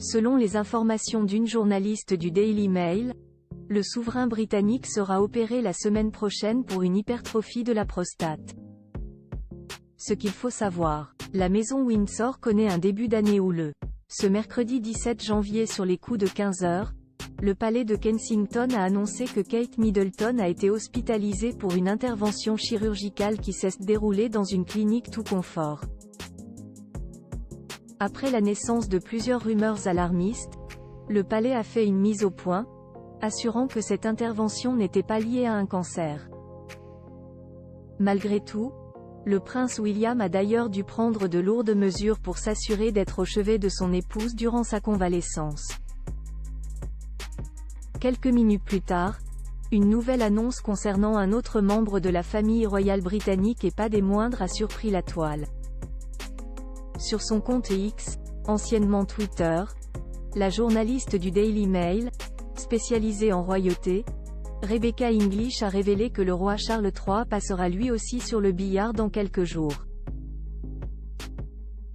Selon les informations d'une journaliste du Daily Mail, le souverain britannique sera opéré la semaine prochaine pour une hypertrophie de la prostate. Ce qu'il faut savoir, la maison Windsor connaît un début d'année houleux. Ce mercredi 17 janvier sur les coups de 15 heures, le palais de Kensington a annoncé que Kate Middleton a été hospitalisée pour une intervention chirurgicale qui s'est déroulée dans une clinique tout confort. Après la naissance de plusieurs rumeurs alarmistes, le palais a fait une mise au point, assurant que cette intervention n'était pas liée à un cancer. Malgré tout, le prince William a d'ailleurs dû prendre de lourdes mesures pour s'assurer d'être au chevet de son épouse durant sa convalescence. Quelques minutes plus tard, une nouvelle annonce concernant un autre membre de la famille royale britannique et pas des moindres a surpris la toile. Sur son compte X, anciennement Twitter, la journaliste du Daily Mail, spécialisée en royauté, Rebecca English a révélé que le roi Charles III passera lui aussi sur le billard dans quelques jours.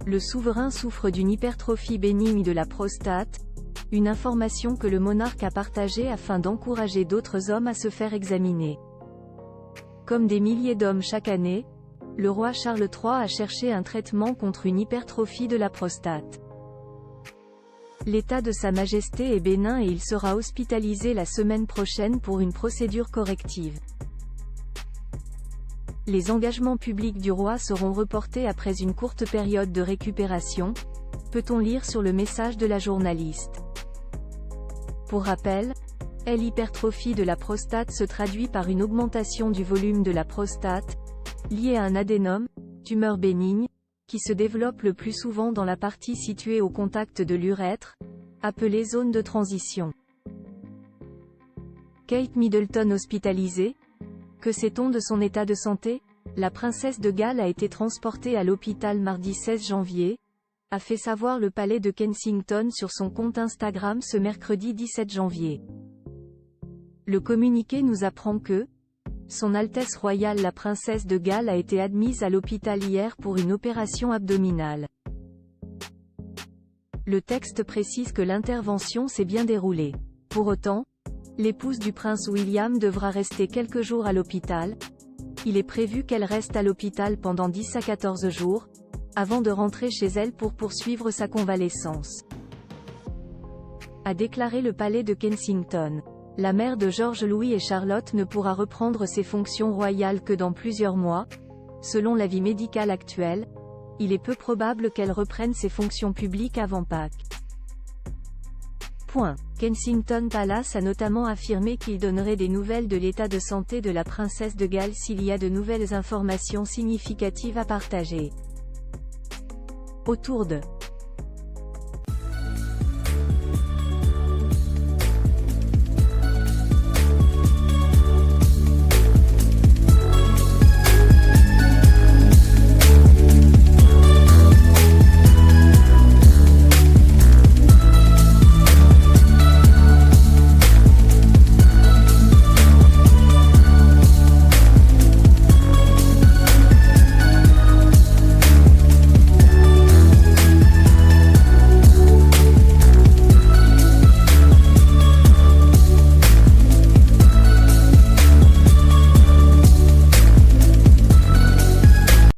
Le souverain souffre d'une hypertrophie bénigne de la prostate, une information que le monarque a partagée afin d'encourager d'autres hommes à se faire examiner. Comme des milliers d'hommes chaque année, le roi Charles III a cherché un traitement contre une hypertrophie de la prostate. L'état de Sa Majesté est bénin et il sera hospitalisé la semaine prochaine pour une procédure corrective. Les engagements publics du roi seront reportés après une courte période de récupération, peut-on lire sur le message de la journaliste. Pour rappel, l'hypertrophie de la prostate se traduit par une augmentation du volume de la prostate, liée à un adénome, tumeur bénigne, qui se développe le plus souvent dans la partie située au contact de l'urètre, appelée zone de transition. Kate Middleton hospitalisée? Que sait-on de son état de santé? La princesse de Galles a été transportée à l'hôpital mardi 16 janvier, a fait savoir le palais de Kensington sur son compte Instagram ce mercredi 17 janvier. Le communiqué nous apprend que Son Altesse royale la princesse de Galles a été admise à l'hôpital hier pour une opération abdominale. Le texte précise que l'intervention s'est bien déroulée. Pour autant, l'épouse du prince William devra rester quelques jours à l'hôpital. Il est prévu qu'elle reste à l'hôpital pendant 10 à 14 jours, avant de rentrer chez elle pour poursuivre sa convalescence. A déclaré le palais de Kensington. La mère de George Louis et Charlotte ne pourra reprendre ses fonctions royales que dans plusieurs mois. Selon l'avis médical actuel, il est peu probable qu'elle reprenne ses fonctions publiques avant Pâques. Kensington Palace a notamment affirmé qu'il donnerait des nouvelles de l'état de santé de la princesse de Galles s'il y a de nouvelles informations significatives à partager. Autour de